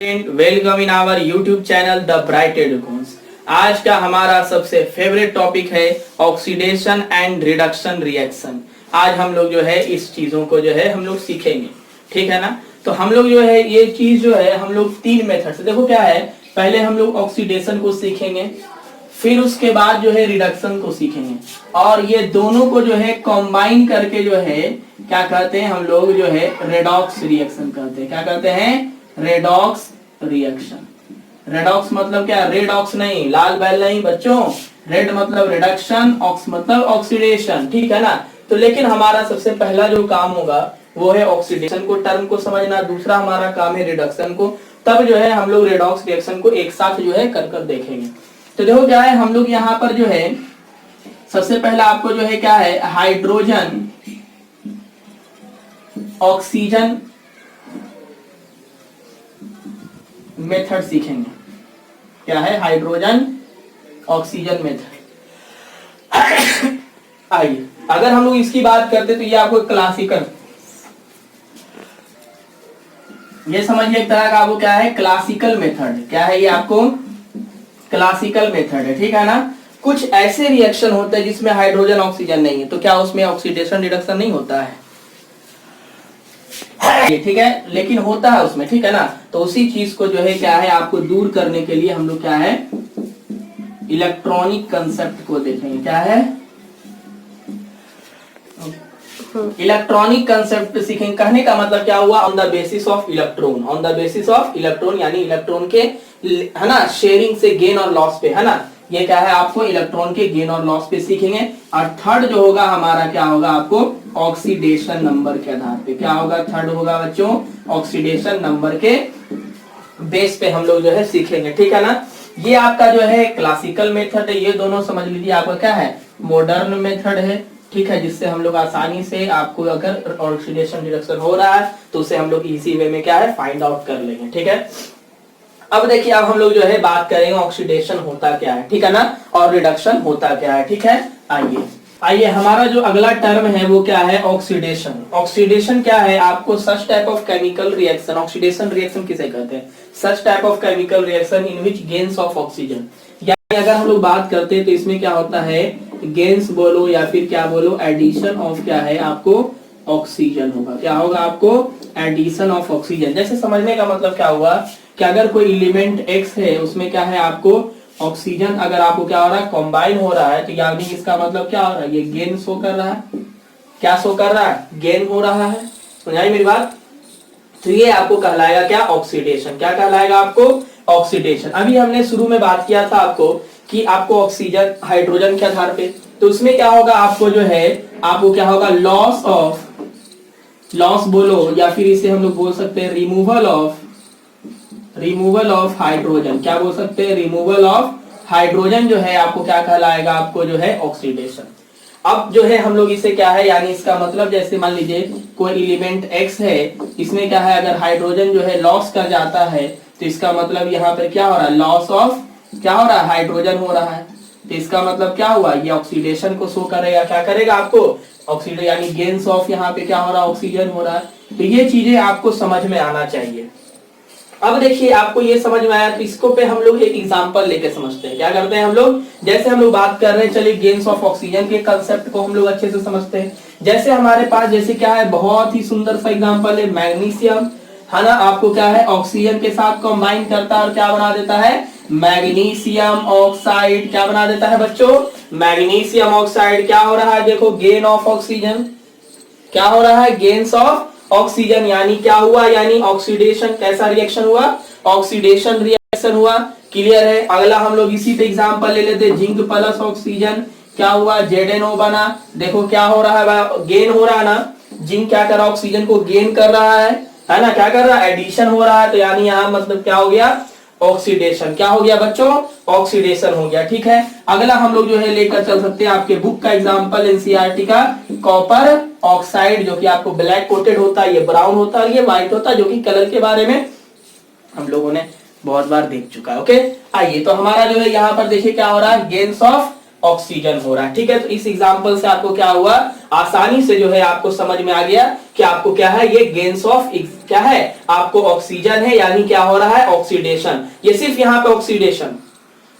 Welcome in our YouTube channel the bright educations. आज का हमारा सबसे फेवरेट टॉपिक है ऑक्सीडेशन एंड रिडक्शन रिएक्शन। आज हम लोग जो है इस चीजों को जो है हम लोग सीखेंगे, ठीक है ना। तो हम लोग जो है ये चीज जो है हम लोग तीन मेथड से, देखो क्या है, पहले हम लोग ऑक्सीडेशन को सीखेंगे, फिर उसके बाद जो है रिडक्शन को सीखेंगे, और ये दोनों को जो है कंबाइन करके जो है क्या कहते हैं हम लोग जो है रेडॉक्स रिएक्शन कहते हैं। क्या कहते हैं? Redox reaction. रेडॉक्स मतलब क्या? रेड ऑक्स नहीं, लाल बैल नहीं बच्चों। रेड मतलब रिडक्शन, ऑक्स मतलब ऑक्सीडेशन, ठीक है ना। तो लेकिन हमारा सबसे पहला जो काम होगा वो है ऑक्सीडेशन को टर्म को समझना, दूसरा हमारा काम है रिडक्शन को। तब जो है हम लोग रेडॉक्स रिएक्शन को एक साथ जो है कर देखेंगे। तो देखो क्या है, हम लोग यहाँ पर जो है सबसे पहला आपको जो है क्या है, हाइड्रोजन ऑक्सीजन मेथड सीखेंगे। क्या है? Hydrogen oxygen method. आइए, अगर हम लोग इसकी बात करते तो ये आपको क्लासिकल, ये समझिए एक तरह का आपको क्या है, क्लासिकल मेथड। क्या है ये? आपको क्लासिकल मेथड है, ठीक है ना। कुछ ऐसे रिएक्शन होते हैं जिसमें हाइड्रोजन ऑक्सीजन नहीं है, तो क्या उसमें ऑक्सीडेशन रिडक्शन नहीं होता है? ठीक है, लेकिन होता है उसमें, ठीक है ना। तो उसी चीज को जो है क्या है आपको दूर करने के लिए हम लोग क्या है, इलेक्ट्रॉनिक कंसेप्ट को देखेंगे। क्या है? इलेक्ट्रॉनिक कंसेप्ट सीखेंगे। कहने का मतलब क्या हुआ, on the basis of electron. On the basis of electron यानी इलेक्ट्रॉन के, है ना, शेयरिंग से गेन और लॉस पे, है ना। ये क्या है, आपको इलेक्ट्रॉन के गेन और लॉस पे सीखेंगे। और थर्ड जो होगा हमारा क्या होगा, आपको ऑक्सीडेशन नंबर के आधार पे। क्या होगा? थर्ड होगा बच्चों ऑक्सीडेशन नंबर के बेस पे हम लोग जो है सीखेंगे, ठीक है ना। ये आपका जो है क्लासिकल मेथड है, ये दोनों समझ लीजिए आपका क्या है, मॉडर्न मेथड है, ठीक है, जिससे हम लोग आसानी से आपको अगर ऑक्सीडेशन रिडक्शन हो रहा है तो उसे हम लोग इजी वे में क्या है फाइंड आउट कर लेंगे, ठीक है। अब देखिए, अब हम लोग जो है बात करेंगे ऑक्सीडेशन होता क्या है, ठीक है ना, और रिडक्शन होता क्या है, ठीक है। आइए हमारा जो अगला टर्म है वो क्या है, ऑक्सीडेशन। ऑक्सीडेशन क्या है, आपको such type of chemical reaction, oxidation reaction किसे कहते हैं, such type of chemical reaction in which gains of oxygen. यानी अगर हम लोग बात करते हैं तो इसमें क्या होता है, गेन्स बोलो या फिर क्या बोलो, एडिशन ऑफ क्या है आपको ऑक्सीजन होगा। क्या होगा? आपको एडिशन ऑफ ऑक्सीजन। जैसे समझने का मतलब क्या हुआ कि अगर कोई एलिमेंट X है उसमें क्या है आपको ऑक्सीजन, अगर आपको क्या हो रहा है, कंबाइन हो रहा है, तो यानी इसका मतलब क्या हो रहा है, ये गेन शो कर रहा है। क्या शो कर रहा है? गेन हो रहा है। समझाई मेरी बात? तो ये आपको कहलाएगा क्या, ऑक्सीडेशन। क्या कहलाएगा आपको? ऑक्सीडेशन। अभी हमने शुरू में बात किया था आपको कि आपको ऑक्सीजन हाइड्रोजन के आधार पे, तो उसमें क्या होगा आपको जो है, आपको क्या होगा, लॉस ऑफ, लॉस बोलो या फिर इसे हम लोग बोल सकते हैं रिमूवल ऑफ हाइड्रोजन। क्या बोल सकते हैं? रिमूवल ऑफ हाइड्रोजन जो है आपको क्या कहलाएगा, आपको जो है ऑक्सीडेशन। अब जो है हम लोग इसे क्या है, यानी इसका मतलब जैसे मान लीजिए कोई एलिमेंट X है, इसमें क्या है, अगर हाइड्रोजन जो है लॉस कर जाता है तो इसका मतलब यहाँ पर क्या हो रहा है, लॉस ऑफ क्या हो रहा है, हाइड्रोजन हो रहा है। तो इसका मतलब क्या हुआ, ये ऑक्सीडेशन को शो करेगा। क्या करेगा आपको? ऑक्सीडेशन, यानी गेन्स ऑफ यहाँ पे क्या हो रहा है, ऑक्सीजन हो रहा है। तो ये चीजें आपको समझ में आना चाहिए। अब देखिए, आपको ये समझ में आया तो इसको पे हम लोग एक एग्जांपल लेके समझते हैं। क्या करते हैं हम लोग, जैसे हम लोग बात कर रहे हैं, चलिए गेन्स ऑफ ऑक्सीजन के कंसेप्ट को हम लोग अच्छे से समझते हैं। जैसे हमारे पास जैसे क्या है, बहुत ही सुंदर सा एग्जांपल है मैग्नीशियम, है ना। आपको क्या है, ऑक्सीजन के साथ कंबाइन करता है और क्या बना देता है, मैग्नीशियम ऑक्साइड। क्या बना देता है बच्चों? Magnesium oxide. क्या हो रहा है, देखो, गेन ऑफ ऑक्सीजन। क्या हो रहा है, गेन्स ऑफ ऑक्सीजन। यानी क्या हुआ, यानी ऑक्सीडेशन। कैसा रिएक्शन हुआ, ऑक्सीडेशन रिएक्शन हुआ। क्लियर है। अगला हम लोग इसी पे एग्जांपल ले लेते हैं, जिंक प्लस ऑक्सीजन। क्या हुआ, ZnO बना। देखो क्या हो रहा है, गेन हो रहा है ना। जिंक क्या कर रहा है, ऑक्सीजन को गेन कर रहा है ना। क्या कर रहा है, एडिशन हो रहा है। तो यानी यहाँ मतलब क्या हो गया, ऑक्सीडेशन। क्या हो गया बच्चों, ऑक्सीडेशन हो गया, ठीक है। अगला हम लोग जो है लेकर चल सकते हैं आपके बुक का एग्जांपल, एनसीईआरटी का, कॉपर ऑक्साइड, जो कि आपको ब्लैक कोटेड होता है, ये ब्राउन होता है, ये व्हाइट होता है, जो कि कलर के बारे में हम लोगों ने बहुत बार देख चुका है। ओके, आइए तो हमारा जो है यहाँ पर देखिए क्या हो रहा है, गेन्स ऑफ ऑक्सीजन हो रहा है। ठीक है, तो इस एग्जांपल से आपको क्या हुआ, आसानी से जो है आपको समझ में आ गया कि आपको क्या है, ये गेन्स ऑफ क्या है, आपको ऑक्सीजन है, यानी क्या हो रहा है, ऑक्सीडेशन। ये सिर्फ यहाँ पे ऑक्सीडेशन,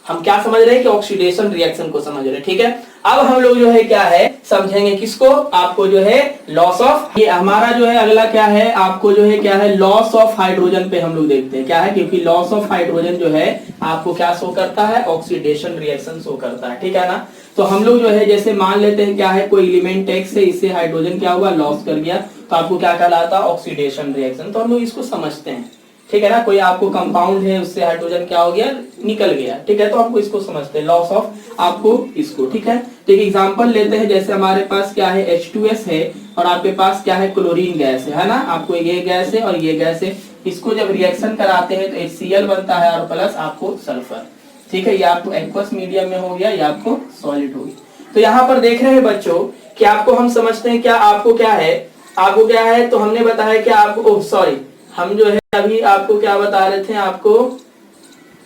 हम क्या समझ रहे हैं कि ऑक्सीडेशन रिएक्शन को समझ रहे हैं। ठीक है, अब हम लोग जो है क्या है समझेंगे किसको, आपको जो है लॉस ऑफ, ये हमारा जो है अगला क्या है, आपको जो है क्या है, लॉस ऑफ हाइड्रोजन पे हम लोग देखते हैं क्या है, क्योंकि लॉस ऑफ हाइड्रोजन जो है आपको क्या शो करता है, ऑक्सीडेशन रिएक्शन शो करता है। ठीक है ना, तो हम लोग जो है जैसे मान लेते हैं क्या है, कोई एलिमेंट एक्स है, इससे हाइड्रोजन क्या हुआ, लॉस कर गया, तो आपको क्या कहलाता है, ऑक्सीडेशन रिएक्शन। तो हम लोग इसको समझते हैं। ठीक है ना, कोई आपको कंपाउंड है, उससे हाइड्रोजन क्या हो गया, निकल गया। ठीक है, तो आपको इसको समझते हैं, लॉस ऑफ आपको इसको। ठीक है, तो एक एग्जांपल लेते हैं, जैसे हमारे पास क्या है, H2S है और आपके पास क्या है, क्लोरीन गैस है ना, आपको ये गैस है और ये गैस है, इसको जब रिएक्शन कराते हैं तो HCl बनता है और प्लस आपको सल्फर। ठीक है, ये आपको एक्वस मीडियम में हो गया, ये आपको सॉलिड हो गया। तो यहाँ पर देख रहे हैं बच्चों कि आपको हम समझते हैं क्या, आपको क्या है, आपको क्या है, तो हमने बताया कि आपको सॉरी हम जो है अभी आपको क्या बता रहे थे, आपको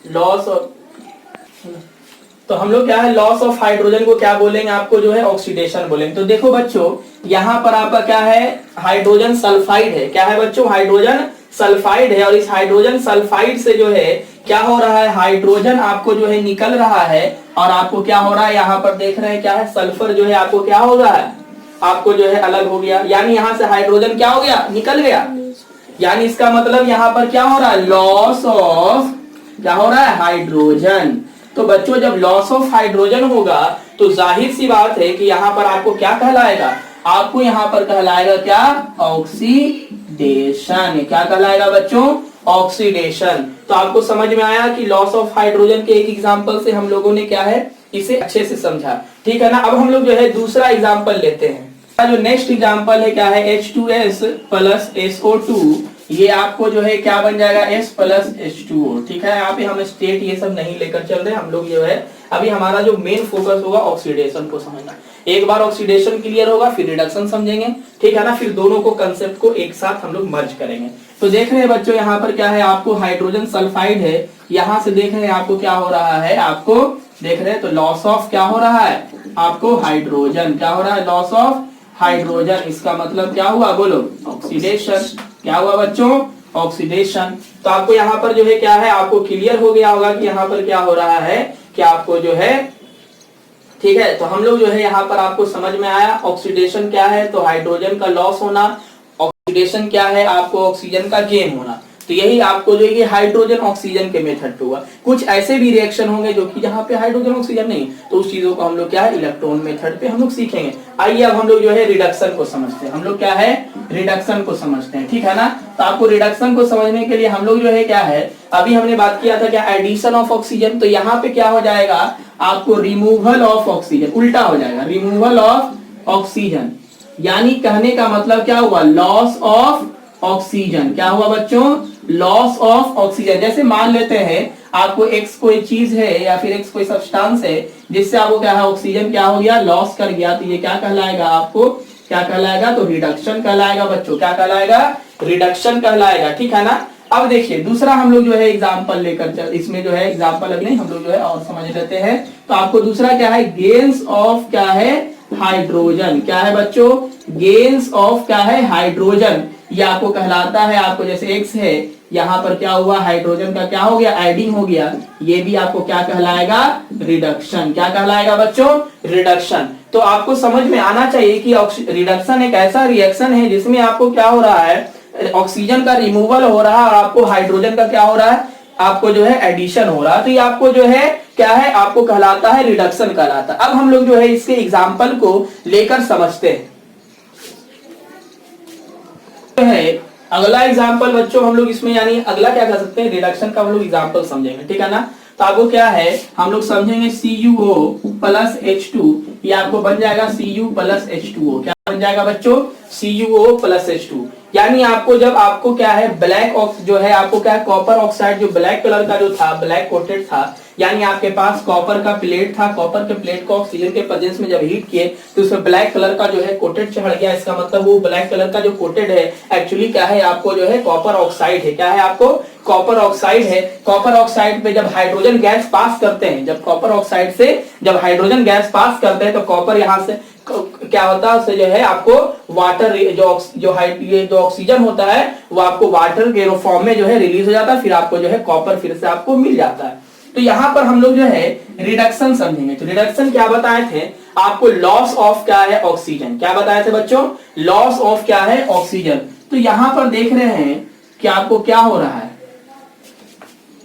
लॉस ऑफ, तो हम लोग क्या है, लॉस ऑफ हाइड्रोजन को क्या बोलेंगे, आपको जो है ऑक्सीडेशन बोलेंगे। तो देखो बच्चों यहाँ पर आपका क्या है, हाइड्रोजन सल्फाइड है, क्या है बच्चों, हाइड्रोजन सल्फाइड है, और इस हाइड्रोजन सल्फाइड से जो है क्या हो रहा है, हाइड्रोजन आपको जो है निकल रहा है, और आपको क्या हो रहा है, यहाँ पर देख रहे हैं क्या है, सल्फर जो है आपको क्या हो रहा है, आपको जो है अलग हो गया, यानी यहाँ से हाइड्रोजन क्या हो गया, निकल गया, यानी इसका मतलब यहाँ पर क्या हो रहा है, लॉस ऑफ, क्या हो रहा है, हाइड्रोजन। तो बच्चों जब लॉस ऑफ हाइड्रोजन होगा तो जाहिर सी बात है कि यहाँ पर आपको क्या कहलाएगा, आपको यहाँ पर कहलाएगा क्या, ऑक्सीडेशन। क्या कहलाएगा बच्चों, ऑक्सीडेशन। तो आपको समझ में आया कि लॉस ऑफ हाइड्रोजन के एक एग्जांपल से हम लोगों ने क्या है, इसे अच्छे से समझा। ठीक है ना, अब हम लोग जो है दूसरा एग्जांपल लेते हैं। जो नेक्स्ट एग्जांपल है क्या है, H2S प्लस SO2, ये आपको जो है क्या बन जाएगा, S प्लस H2O। ठीक है, यहाँ पे हम स्टेट ये सब नहीं लेकर चल रहे, हम लोग जो है अभी हमारा जो मेन फोकस होगा ऑक्सीडेशन को समझना। एक बार ऑक्सीडेशन क्लियर होगा फिर रिडक्शन समझेंगे। ठीक है ना, फिर दोनों को कंसेप्ट को एक साथ हम लोग मर्ज करेंगे। तो देख रहे हैं बच्चों यहाँ पर क्या है, आपको हाइड्रोजन सल्फाइड है, यहाँ से देख रहे हैं आपको क्या हो रहा है, आपको देख रहे हैं तो लॉस ऑफ क्या हो रहा है, आपको हाइड्रोजन, क्या हो रहा है, लॉस ऑफ हाइड्रोजन। इसका मतलब क्या हुआ, बोलो, ऑक्सीडेशन। क्या हुआ बच्चों, ऑक्सीडेशन। तो आपको यहाँ पर जो है क्या है, आपको क्लियर हो गया होगा कि यहाँ पर क्या हो रहा है, कि आपको जो है, ठीक है, तो हम लोग जो है यहाँ पर आपको समझ में आया ऑक्सीडेशन क्या है, तो हाइड्रोजन का लॉस होना, ऑक्सीडेशन क्या है, आपको ऑक्सीजन का गेन होना। तो यही आपको जो ये हाइड्रोजन ऑक्सीजन के मेथड पे हुआ। कुछ ऐसे भी रिएक्शन होंगे जो कि जहाँ पे हाइड्रोजन ऑक्सीजन नहीं, तो उस चीजों को हम लोग क्या है, इलेक्ट्रॉन मेथड पे हम लोग सीखेंगे। आइए अब हम लोग जो है रिडक्शन को समझते हैं। हम लोग क्या है, रिडक्शन को समझते हैं। ठीक है ना, तो आपको रिडक्शन को समझने के लिए हम लोग जो है क्या है, अभी हमने बात किया था क्या, एडिशन ऑफ ऑक्सीजन, तो यहाँ पे क्या हो जाएगा, आपको रिमूवल ऑफ ऑक्सीजन, उल्टा हो जाएगा, रिमूवल ऑफ ऑक्सीजन, यानी कहने का मतलब क्या हुआ, लॉस ऑफ ऑक्सीजन। क्या हुआ बच्चों, लॉस ऑफ ऑक्सीजन। जैसे मान लेते हैं आपको एक्स कोई चीज है या फिर एक्स कोई सब्सटेंस है जिससे आपको क्या है, ऑक्सीजन क्या हो गया, लॉस कर गया, तो ये क्या कहलाएगा, आपको क्या कहलाएगा, तो रिडक्शन कहलाएगा बच्चों। क्या कहलाएगा, रिडक्शन कहलाएगा। ठीक है ना, अब देखिए दूसरा हम लोग जो है एग्जाम्पल लेकर चल, इसमें जो है एग्जाम्पल अभी नहीं, हम लोग जो है और समझ लेते हैं। तो आपको दूसरा क्या है, गेन्स ऑफ क्या है, हाइड्रोजन। क्या है बच्चों, गेन्स ऑफ क्या है, हाइड्रोजन। ये आपको कहलाता है, आपको जैसे एक्स है, यहाँ पर क्या हुआ, हाइड्रोजन का क्या हो गया, एडिंग हो गया, ये भी आपको क्या कहलाएगा, रिडक्शन। क्या कहलाएगा बच्चों, रिडक्शन। तो आपको समझ में आना चाहिए कि रिडक्शन एक ऐसा रिएक्शन है जिसमें आपको क्या हो रहा है, ऑक्सीजन का रिमूवल हो रहा है और आपको हाइड्रोजन का क्या हो रहा है, आपको जो है एडिशन हो रहा है। तो ये आपको जो है क्या है, आपको कहलाता है रिडक्शन कहलाता है। अब हम लोग जो है इसके एग्जाम्पल को लेकर समझते हैं। है अगला एग्जाम्पल बच्चों, हम लोग इसमें यानी अगला क्या कर सकते हैं, रिडक्शन का हम लोग एग्जाम्पल समझेंगे। ठीक है ना, तो आपको क्या है, हम लोग समझेंगे CuO प्लस H2, ये आपको बन जाएगा Cu प्लस H2O। क्या बन जाएगा बच्चों, CuO प्लस H2। यानी आपको जब आपको क्या है ब्लैक जो है आपको क्या है कॉपर ऑक्साइड जो ब्लैक कलर का जो था ब्लैक कोटेड था, यानी आपके पास कॉपर का प्लेट था, कॉपर के प्लेट को ऑक्सीजन के प्रेजेंस में जब हीट किए तो उसमें ब्लैक कलर का जो है कोटेड चढ़ गया। इसका मतलब वो ब्लैक कलर का जो कोटेड है एक्चुअली क्या है आपको जो है कॉपर ऑक्साइड है। क्या है आपको कॉपर ऑक्साइड है। कॉपर ऑक्साइड पे जब हाइड्रोजन गैस पास करते हैं, जब कॉपर ऑक्साइड से जब हाइड्रोजन गैस पास करते हैं तो कॉपर यहाँ से क्या होता है उससे जो है आपको वाटर जो ऑक्सीजन होता है वो आपको वाटर के फॉर्म में जो है रिलीज हो जाता है, फिर आपको जो है कॉपर फिर से आपको मिल जाता है। तो यहाँ पर हम लोग जो है रिडक्शन समझेंगे। तो रिडक्शन क्या बताए थे आपको, लॉस ऑफ क्या है ऑक्सीजन। क्या बताए थे बच्चों, लॉस ऑफ क्या है ऑक्सीजन। तो यहाँ पर देख रहे हैं कि आपको क्या हो रहा है,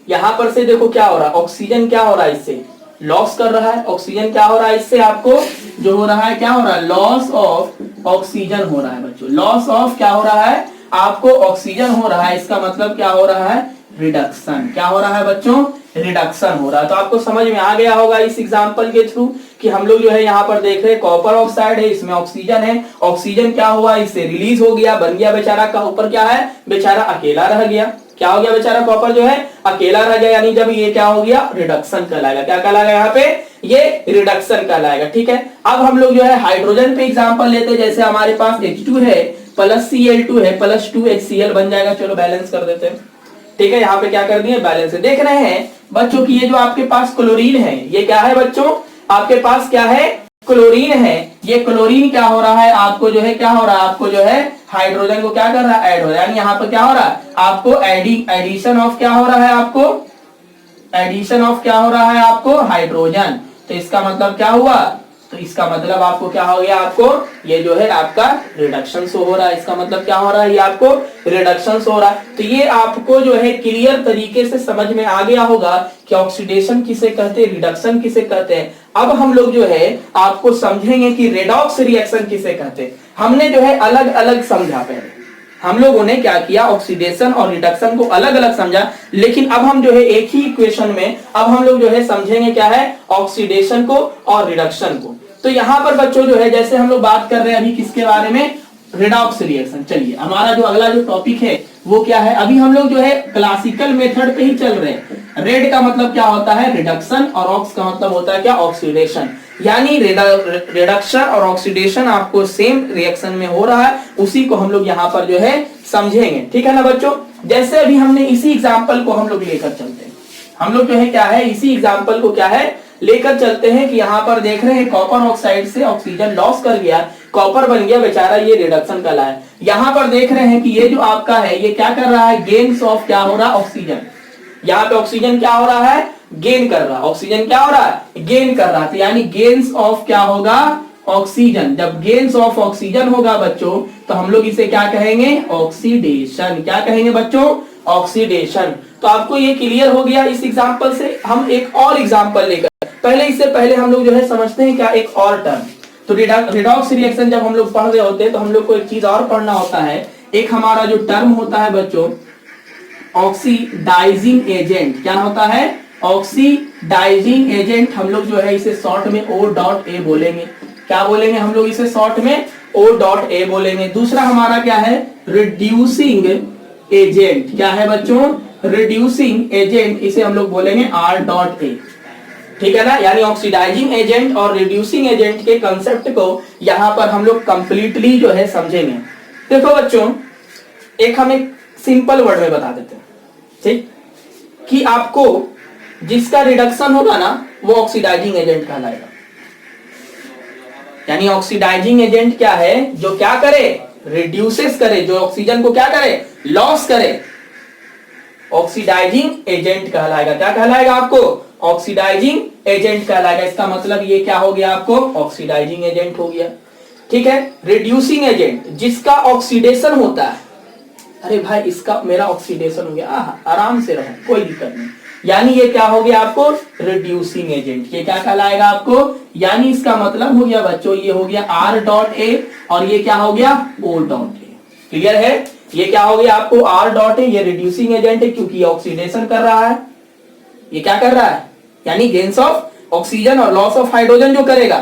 यहां पर से देखो क्या हो रहा है, ऑक्सीजन क्या हो रहा है इससे लॉस कर रहा है। ऑक्सीजन क्या हो रहा है इससे आपको जो हो रहा है क्या हो रहा है, लॉस ऑफ ऑक्सीजन हो रहा है बच्चों। लॉस ऑफ क्या हो रहा है आपको ऑक्सीजन हो रहा है, इसका मतलब क्या हो रहा है रिडक्शन। क्या हो रहा है बच्चों, रिडक्शन हो रहा है। तो आपको समझ में आ गया होगा इस एग्जांपल के थ्रू कि हम लोग जो है यहाँ पर देख रहे हैं कॉपर ऑक्साइड है, इसमें ऑक्सीजन है, ऑक्सीजन क्या हुआ इससे रिलीज हो गया, बन गया बेचारा का ऊपर क्या है बेचारा अकेला रह गया। क्या हो गया बेचारा कॉपर जो है अकेला रह गया, यानी जब ये क्या हो गया रिडक्शन कहलाएगा। क्या कहलाएगा यहाँ पे, ये रिडक्शन कहलाएगा। ठीक है, अब हम लोग जो है हाइड्रोजन पे एग्जांपल लेते हैं। जैसे हमारे पास H2 है प्लस Cl2 है प्लस 2HCl बन जाएगा। चलो बैलेंस कर देते हैं। ठीक है, यहाँ पे क्या कर दिए बैलेंस। देख रहे हैं बच्चों की ये जो आपके पास क्लोरीन है ये क्या है बच्चों, आपके पास क्या है क्लोरीन है। ये क्लोरीन क्या हो रहा है आपको जो है क्या हो रहा है आपको जो है हाइड्रोजन को क्या कर रहा है ऐड हो रहा है, यानी यहाँ पर क्या हो रहा है आपको एडिशन ऑफ क्या हो रहा है आपको एडिशन ऑफ क्या हो रहा है आपको हाइड्रोजन। तो इसका मतलब क्या हुआ, तो इसका मतलब आपको क्या हो गया, आपको ये जो है आपका रिडक्शन हो रहा है। इसका मतलब क्या हो रहा है, ये आपको रिडक्शन हो रहा है। तो ये आपको जो है क्लियर तरीके से समझ में आ गया होगा कि ऑक्सीडेशन किसे कहते हैं, रिडक्शन किसे कहते हैं। अब हम लोग जो है आपको समझेंगे कि रेडॉक्स रिएक्शन किसे कहते हैं। हमने जो है अलग अलग समझा, पहले हम लोगों ने क्या किया ऑक्सीडेशन और रिडक्शन को अलग अलग समझा, लेकिन अब हम जो है एक ही इक्वेशन में अब हम लोग जो है समझेंगे क्या है ऑक्सीडेशन को और रिडक्शन को। तो यहाँ पर बच्चों जो है जैसे हम लोग बात कर रहे हैं अभी किसके बारे में, रेडॉक्स रिएक्शन। चलिए हमारा जो अगला जो टॉपिक है वो क्या है, अभी हम लोग जो है क्लासिकल मेथड पे ही चल रहे हैं। रेड का मतलब क्या होता है रिडक्शन और ऑक्स का मतलब होता है क्या ऑक्सीडेशन। यानी रिडक्शन और ऑक्सीडेशन आपको सेम रिएक्शन में हो रहा है, उसी को हम लोग यहाँ पर जो है समझेंगे। ठीक है ना बच्चों, जैसे अभी हमने इसी एग्जाम्पल को हम लोग लेकर चलते हैं। हम लोग जो है क्या है इसी एग्जाम्पल को क्या है लेकर चलते हैं कि यहाँ पर देख रहे हैं कॉपर ऑक्साइड से ऑक्सीजन लॉस कर गया, कॉपर बन गया बेचारा, ये रिडक्शन कहलाया है। यहाँ पर देख रहे हैं कि ये जो आपका है ये क्या कर रहा है गेन्स ऑफ क्या हो रहा है ऑक्सीजन। यहाँ पे ऑक्सीजन क्या हो रहा है गेन कर रहा है, ऑक्सीजन क्या हो रहा है गेन कर रहा है। यानी गेन्स ऑफ क्या होगा ऑक्सीजन। जब गेन्स ऑफ ऑक्सीजन होगा बच्चों तो हम लोग इसे क्या कहेंगे ऑक्सीडेशन। क्या कहेंगे बच्चों ऑक्सीडेशन। तो आपको ये क्लियर हो गया इस एग्जांपल से। हम एक और एग्जांपल लेकर इससे पहले हम लोग जो है समझते हैं क्या एक और टर्म। तो रिडॉक्स रिएक्शन जब हम लोग पढ़ रहे होते हैं तो हम लोग को एक चीज और पढ़ना होता है। एक हमारा जो टर्म होता है बच्चों ऑक्सीडाइजिंग एजेंट। क्या होता है ऑक्सीडाइजिंग एजेंट। हम लोग जो है इसे शॉर्ट में O.A बोलेंगे। क्या बोलेंगे हम लोग इसे शॉर्ट में O.A बोलेंगे। दूसरा हमारा क्या है रिड्यूसिंग एजेंट। क्या है बच्चों रिड्यूसिंग एजेंट, इसे हम लोग बोलेंगे R.A। ठीक है ना, यानी ऑक्सीडाइजिंग एजेंट और रिड्यूसिंग एजेंट के कंसेप्ट को यहां पर हम लोग कंप्लीटली जो है समझेंगे। देखो बच्चों एक हम एक सिंपल वर्ड में बता देते हैं, ठीक, कि आपको जिसका रिडक्शन होगा ना वो ऑक्सीडाइजिंग एजेंट कहलाएगा। यानी ऑक्सीडाइजिंग एजेंट क्या है जो क्या करे रिड्यूसेस करे, जो ऑक्सीजन को क्या करे लॉस करे, ऑक्सीडाइजिंग एजेंट कहलाएगा। क्या कहलाएगा आपको ऑक्सीडाइजिंग एजेंट कहलाएगा। इसका मतलब ये क्या हो गया आपको ऑक्सीडाइजिंग एजेंट हो गया। ठीक है, रिड्यूसिंग एजेंट जिसका ऑक्सीडेशन होता है, अरे भाई इसका मेरा ऑक्सीडेशन हो गया, आराम से रहो कोई दिक्कत नहीं, यानी ये क्या हो गया आपको रिड्यूसिंग एजेंट। ये क्या कहलाएगा आपको, यानी इसका मतलब हो गया बच्चों ये हो गया R.A और ये क्या हो गया O.A। क्लियर है, ये क्या हो गया आपको R.A, ये रिड्यूसिंग एजेंट है क्योंकि ये ऑक्सीडेशन कर रहा है। ये क्या कर रहा है यानी गेन्स ऑफ ऑक्सीजन और लॉस ऑफ हाइड्रोजन जो करेगा,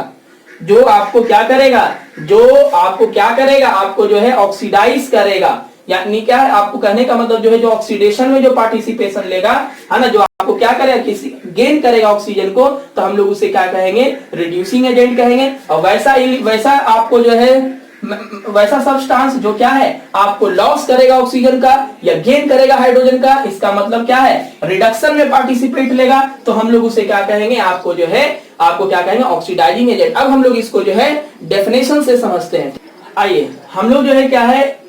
जो आपको क्या करेगा, जो आपको क्या करेगा आपको जो है ऑक्सीडाइज करेगा। यानी क्या है, आपको कहने का मतलब जो है, जो ऑक्सीडेशन में जो पार्टिसिपेशन लेगा, है ना, जो आपको क्या करेगा, किसी गेन करेगा ऑक्सीजन को, तो हम लोग उसे क्या कहेंगे, रिड्यूसिंग एजेंट कहेंगे। और वैसा आपको जो है, वैसा सब्सटेंस जो क्या है, आपको लॉस करेगा ऑक्सीजन का या गेन करेगा हाइड्रोजन का, इसका मतलब क्या है, रिडक्शन में पार्टिसिपेट लेगा, तो हम लोग उसे क्या कहेंगे, आपको जो है, आपको क्या कहेंगे, ऑक्सीडाइजिंग एजेंट। अब हम लोग इसको जो है डेफिनेशन से समझते हैं। आइए हम लोग जो है क्या है,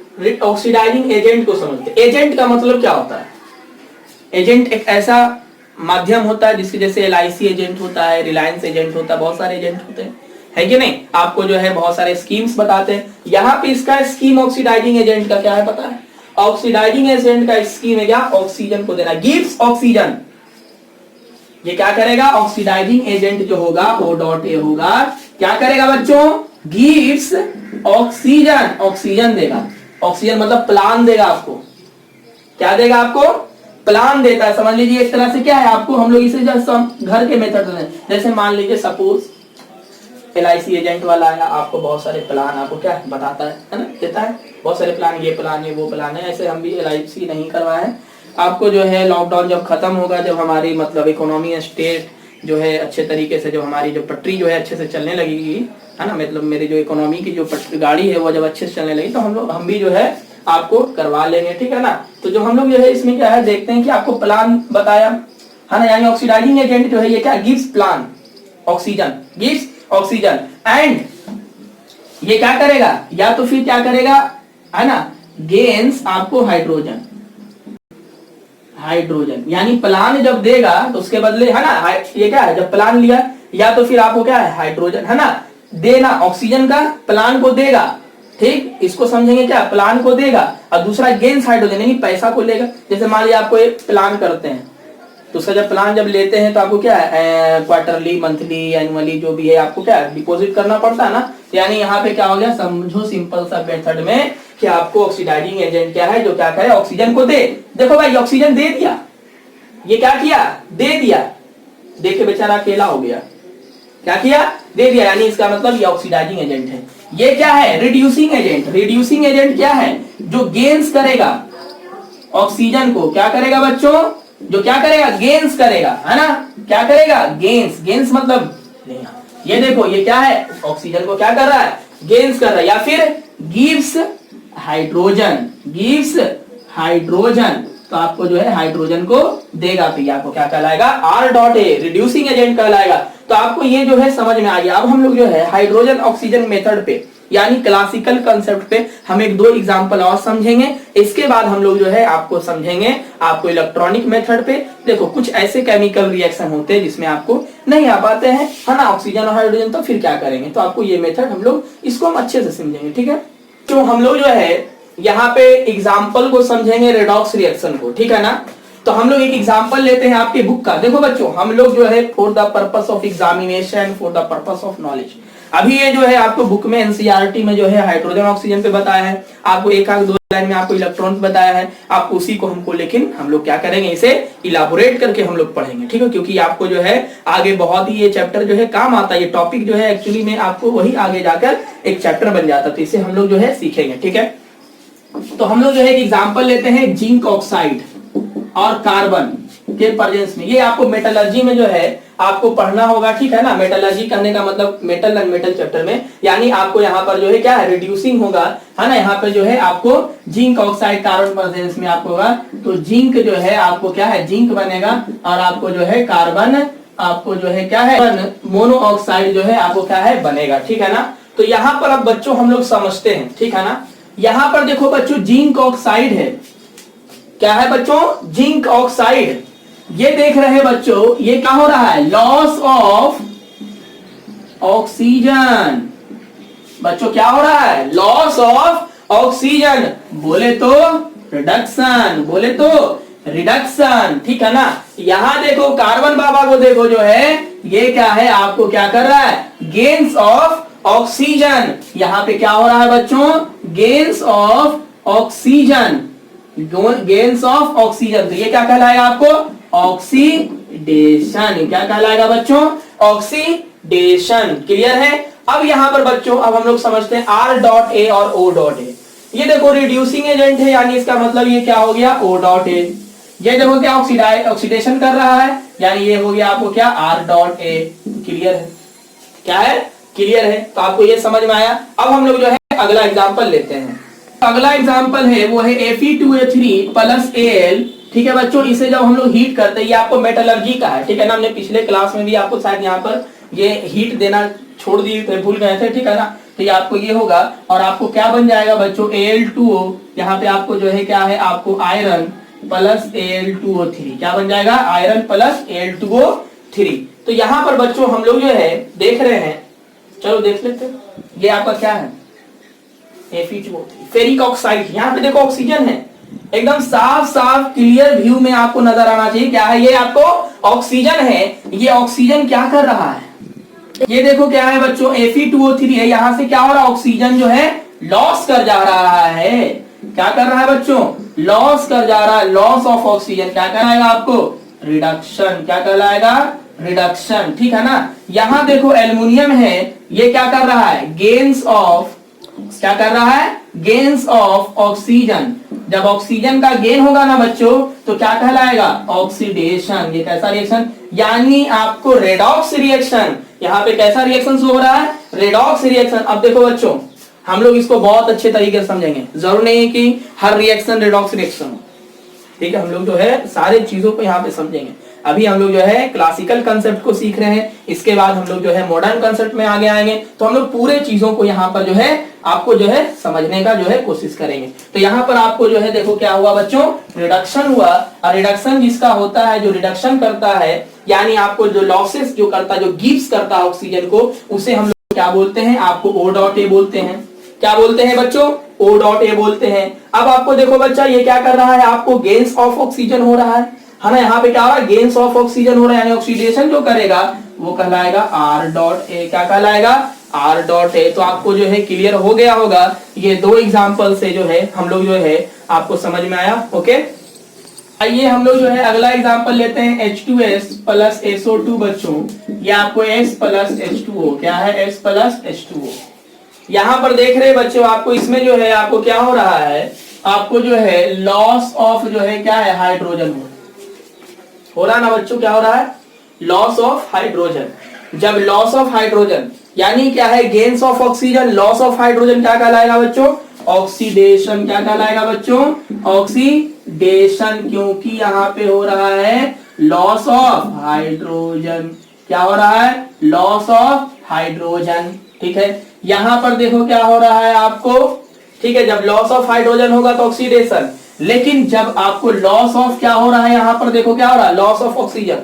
ऑक्सीडाइजिंग एजेंट को समझते हैं। एजेंट का मतलब क्या होता है? एजेंट एक ऐसा माध्यम होता है जिसके जैसे LIC एजेंट होता है, रिलायंस एजेंट होता है, बहुत सारे एजेंट होते हैं, है कि नहीं? आपको जो है बहुत सारे स्कीम्स बताते हैं। यहाँ पे इसका स्कीम ऑक्सीडाइजिंग एजेंट का क्या है पता है? ऑक्सीडाइजिंग एजेंट का स्कीम है क्या, ऑक्सीजन को देना, गिव्स ऑक्सीजन। ये क्या करेगा, ऑक्सीडाइजिंग एजेंट जो होगा O.A होगा, क्या करेगा बच्चों, गिव्स ऑक्सीजन, ऑक्सीजन देगा। ऑक्सीजन मतलब प्लान देगा आपको, क्या देगा आपको, प्लान देता है। समझ लीजिए एक तरह से क्या है, आपको हम लोग इसे घर के मेथड में, जैसे मान लीजिए सपोज LIC एजेंट वाला है, आपको बहुत सारे प्लान आपको क्या बताता है ना, देता है बहुत सारे प्लान, ये प्लान है वो प्लान है। ऐसे हम भी LIC नहीं करवाए हैं। आपको जो है लॉकडाउन जब खत्म होगा, जब हमारी मतलब इकोनॉमी स्टेट जो है अच्छे तरीके से, जो हमारी जो पटरी जो है अच्छे से चलने लगेगी, है ना, मतलब मेरी जो इकोनॉमी की जो गाड़ी है वो जब अच्छे से चलने लगी, तो हम भी जो है आपको करवा लेंगे, ठीक है ना। तो जो हम लोग जो है इसमें क्या है, देखते हैं कि आपको प्लान बताया, है ना, यानी ऑक्सीडाइजिंग एजेंट जो है ये क्या, gives plan oxygen, gives oxygen, and ये क्या करेगा, या तो फिर क्या करेगा, है ना, गेन्स आपको हाइड्रोजन। हाइड्रोजन यानी प्लान जब देगा तो उसके बदले, है ना, ये क्या है, जब प्लान लिया, या तो फिर आपको क्या है, हाइड्रोजन, है ना, देना, ऑक्सीजन का प्लान को देगा, ठीक, इसको समझेंगे क्या, प्लान को देगा, और दूसरा गेन्स हाइड्रोजन यानी पैसा को लेगा। जैसे मान लिया आपको एक प्लान करते हैं, तो उसका जब प्लान जब लेते हैं तो आपको क्या है, क्वार्टरली, मंथली, एनुअली जो भी है आपको क्या है, डिपॉजिट करना पड़ता है ना। यानी यहाँ पे क्या हो गया, समझो सिंपल सा मेथड में कि आपको ऑक्सीडाइजिंग एजेंट क्या है, जो क्या करे, ऑक्सीजन को दे। देखो भाई ऑक्सीजन दे दिया, ये क्या किया, दे दिया, देखे बेचारा अकेला हो गया, क्या किया, दे दिया, यानी इसका मतलब ये ऑक्सीडाइजिंग एजेंट है। ये क्या है, रिड्यूसिंग एजेंट। रिड्यूसिंग एजेंट क्या है, जो गेन्स करेगा ऑक्सीजन को, क्या करेगा बच्चों, जो क्या करेगा, गेन्स करेगा, है ना, क्या करेगा, गेन्स। गेन्स मतलब ये देखो, ये क्या है, ऑक्सीजन को क्या कर रहा है, गेन्स कर रहा है। या फिर गिव्स हाइड्रोजन, गिव्स हाइड्रोजन, तो आपको जो है हाइड्रोजन को देगा, तो ये आपको क्या कहलाएगा, R.A रिड्यूसिंग एजेंट कहलाएगा। तो आपको ये जो है समझ में आ गया। अब हम लोग जो है हाइड्रोजन ऑक्सीजन मेथड पे, यानी क्लासिकल कंसेप्ट पे हम एक दो एग्जांपल और समझेंगे। इसके बाद हम लोग जो है आपको समझेंगे आपको इलेक्ट्रॉनिक मेथड पे। देखो कुछ ऐसे केमिकल रिएक्शन होते हैं जिसमें आपको नहीं आ पाते हैं, है ना, ऑक्सीजन और हाइड्रोजन, तो फिर क्या करेंगे, तो आपको ये मेथड हम लोग इसको हम अच्छे से समझेंगे, ठीक है। तो हम लोग जो है यहाँ पे एग्जाम्पल को समझेंगे, रेडॉक्स रिएक्शन को, ठीक है ना। तो हम लोग एक एग्जाम्पल लेते हैं आपके बुक का। देखो बच्चों, हम लोग जो है for the purpose of examination, for the purpose of knowledge, अभी ये जो है आपको बुक में NCERT में जो है हाइड्रोजन ऑक्सीजन पे बताया है, आपको एक आध दो लाइन में आपको इलेक्ट्रॉन बताया है, आपको उसी को हमको, लेकिन हम लोग क्या करेंगे, इसे इलाबोरेट करके हम लोग पढ़ेंगे, ठीक है, क्योंकि आपको जो है आगे बहुत ही ये चैप्टर जो है काम आता है। ये टॉपिक जो है एक्चुअली में आपको वही आगे जाकर एक चैप्टर बन जाता है, तो इसे हम लोग जो है सीखेंगे, ठीक है। तो हम लोग जो है एक एग्जाम्पल लेते हैं जिंक ऑक्साइड और कार्बन के प्रेजेंस में। ये आपको मेटलर्जी में जो है आपको पढ़ना होगा, ठीक है ना। मेटलर्जी करने का मतलब मेटल एंड मेटल चैप्टर में, यानी आपको यहाँ पर जो है क्या है, रिड्यूसिंग होगा, है ना। यहाँ पे जो है आपको जिंक ऑक्साइड कार्बन प्रेजेंस में आपको होगा, तो जिंक जो है आपको क्या है, जिंक बनेगा, और आपको जो है कार्बन आपको जो है क्या है, मोनोऑक्साइड जो है आपको क्या है, बनेगा, ठीक है ना। तो यहाँ पर अब बच्चों हम लोग समझते हैं, ठीक है ना। यहाँ पर देखो बच्चों, जिंक ऑक्साइड है, क्या है बच्चों, जिंक ऑक्साइड। ये देख रहे हैं बच्चों, ये क्या हो रहा है, लॉस ऑफ ऑक्सीजन। बच्चों क्या हो रहा है, लॉस ऑफ ऑक्सीजन, बोले तो रिडक्शन, बोले तो रिडक्शन, ठीक है ना। यहां देखो कार्बन बाबा को देखो जो है, ये क्या है, आपको क्या कर रहा है, गेन्स ऑफ ऑक्सीजन। यहां पे क्या हो रहा है बच्चों, gains of oxygen, gains of oxygen. तो ये क्या कहलाएगा आपको, ऑक्सीडेशन। क्या कहलाएगा बच्चों, ऑक्सीडेशन। क्लियर है। अब यहां पर बच्चों, अब हम लोग समझते हैं R.A और O.A। ये देखो रिड्यूसिंग एजेंट है, यानी इसका मतलब ये क्या हो गया, O डॉट A। ये देखो क्या ऑक्सीडेशन कर रहा है, यानी ये हो गया आपको क्या, R डॉट A। क्लियर है, क्या है, क्लियर है। तो आपको ये समझ में आया। अब हम लोग जो है अगला एग्जांपल लेते हैं। अगला एग्जांपल है वो है Fe2O3 प्लस Al। ठीक है बच्चों, इसे जब हम लोग हीट करते हैं, ये आपको मेटलर्जी का है, ठीक है ना। हमने पिछले क्लास में भी आपको शायद यहाँ पर ये हीट देना छोड़ दिए थे, भूल गए थे, ठीक है ना। तो ये आपको ये होगा, और आपको क्या बन जाएगा बच्चों, Al2O। यहाँ पे आपको जो है क्या है, आपको आयरन प्लस Al2O3 क्या बन जाएगा, आयरन प्लस Al2O3। तो यहाँ पर बच्चों हम लोग जो है देख रहे हैं, चलो देख लेते हैं। ये आपका क्या है, Fe2O3 फेरिक ऑक्साइड। यहाँ पे देखो ऑक्सीजन है, एकदम साफ साफ क्लियर व्यू में आपको नजर आना चाहिए। क्या है, ये आपको ऑक्सीजन है। ये ऑक्सीजन क्या कर रहा है, ये देखो क्या है बच्चों, Fe2O3 है। यहां से क्या हो रहा है, ऑक्सीजन जो है लॉस कर जा रहा है। क्या कर रहा है बच्चों, लॉस कर जा रहा है, लॉस ऑफ ऑक्सीजन। क्या कहलाएगा आपको, रिडक्शन। क्या कहलाएगा, रिडक्शन, ठीक है ना। यहां देखो एल्युमिनियम है, ये क्या कर रहा है, गेन्स ऑफ, क्या कर रहा है, गेन्स ऑफ ऑक्सीजन। जब ऑक्सीजन का गेन होगा ना बच्चों, तो क्या कहलाएगा, ऑक्सीडेशन। ये कैसा रिएक्शन, यानी आपको रेडॉक्स रिएक्शन। यहाँ पे कैसा रिएक्शन हो रहा है, रेडॉक्स रिएक्शन। अब देखो बच्चों, हम लोग इसको बहुत अच्छे तरीके से समझेंगे। जरूर नहीं है कि हर रिएक्शन रेडॉक्स रिएक्शन हो, ठीक है। हम लोग जो है सारे चीजों को यहाँ पे समझेंगे। अभी हम लोग जो है क्लासिकल कंसेप्ट को सीख रहे हैं, इसके बाद हम लोग जो है मॉडर्न कंसेप्ट में आगे आएंगे। तो हम लोग पूरे चीजों को यहाँ पर जो है आपको जो है समझने का जो है कोशिश करेंगे। तो यहाँ पर आपको जो है देखो क्या हुआ बच्चों, रिडक्शन हुआ। और रिडक्शन जिसका होता है, जो रिडक्शन करता है, यानी आपको जो लॉसेस जो करता है, जो गिव्स करता है ऑक्सीजन को, उसे हम लोग क्या बोलते हैं, आपको O डॉट A बोलते हैं। क्या बोलते हैं बच्चों, O डॉट A बोलते हैं। अब आपको देखो बच्चा, ये क्या कर रहा है, आपको गेन्स ऑफ ऑक्सीजन हो रहा है ना। यहाँ पे क्या हो रहा है, गेन्स ऑफ ऑक्सीजन हो रहा है, यानी ऑक्सीडेशन जो करेगा वो कहलाएगा R डॉट A। क्या कहलाएगा, R डॉट A। तो आपको जो है क्लियर हो गया होगा। ये दो एग्जांपल से जो है हम लोग जो है आपको समझ में आया। ओके, आइए हम लोग जो है अगला एग्जांपल लेते हैं, H2S प्लस SO2 बच्चों। ये आपको S प्लस H2O, क्या है, S प्लस H2O। यहाँ पर देख रहे बच्चों, आपको इसमें जो है आपको क्या हो रहा है, आपको जो है लॉस ऑफ जो है क्या है, हाइड्रोजन हो रहा है ना बच्चों। क्या हो रहा है, लॉस ऑफ हाइड्रोजन। जब लॉस ऑफ हाइड्रोजन यानी क्या है, gains of oxygen, loss of hydrogen क्या कहलाएगा बच्चों, ऑक्सीडेशन। क्या कहलाएगा बच्चों, ऑक्सीडेशन, क्योंकि यहाँ पे हो रहा है लॉस ऑफ हाइड्रोजन। क्या हो रहा है, लॉस ऑफ हाइड्रोजन, ठीक है। यहाँ पर देखो क्या हो रहा है आपको, ठीक है। जब लॉस ऑफ हाइड्रोजन होगा तो ऑक्सीडेशन, लेकिन जब आपको लॉस ऑफ क्या हो रहा है, यहाँ पर देखो क्या हो रहा है, लॉस ऑफ ऑक्सीजन।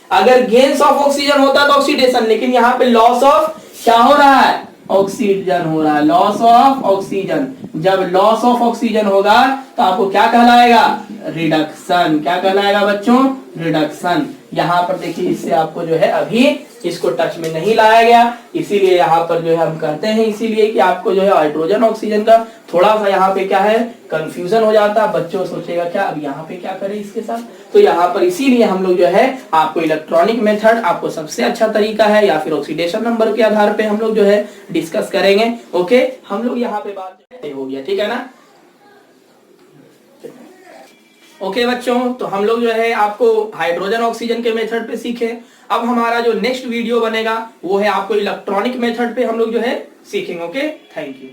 अगर गेन्स ऑफ ऑक्सीजन होता तो ऑक्सीडेशन, लेकिन यहाँ पे लॉस ऑफ क्या हो रहा है, ऑक्सीजन हो रहा है, लॉस ऑफ ऑक्सीजन। जब लॉस ऑफ ऑक्सीजन होगा तो आपको क्या कहलाएगा, रिडक्शन। क्या कहलाएगा बच्चों, रिडक्शन। यहाँ पर देखिए, इससे आपको जो है अभी इसको टच में नहीं लाया गया, इसीलिए यहाँ पर जो है हम कहते हैं, इसीलिए कि आपको जो है हाइड्रोजन ऑक्सीजन का थोड़ा सा यहाँ पे क्या है, कंफ्यूजन हो जाता है। बच्चों सोचेगा क्या अब यहाँ पे क्या करें इसके साथ, तो यहाँ पर इसीलिए हम लोग जो है आपको इलेक्ट्रॉनिक मेथड आपको सबसे अच्छा तरीका है, या फिर ऑक्सीडेशन नंबर के आधार पे हम लोग जो है डिस्कस करेंगे। ओके, हम लोग यहाँ पे बात हो गया, ठीक है ना। ओके बच्चों, तो हम लोग जो है आपको हाइड्रोजन ऑक्सीजन के मेथड पे सीखे। अब हमारा जो नेक्स्ट वीडियो बनेगा वो है आपको इलेक्ट्रॉनिक मेथड पे हम लोग जो है सीखेंगे। Okay, thank you.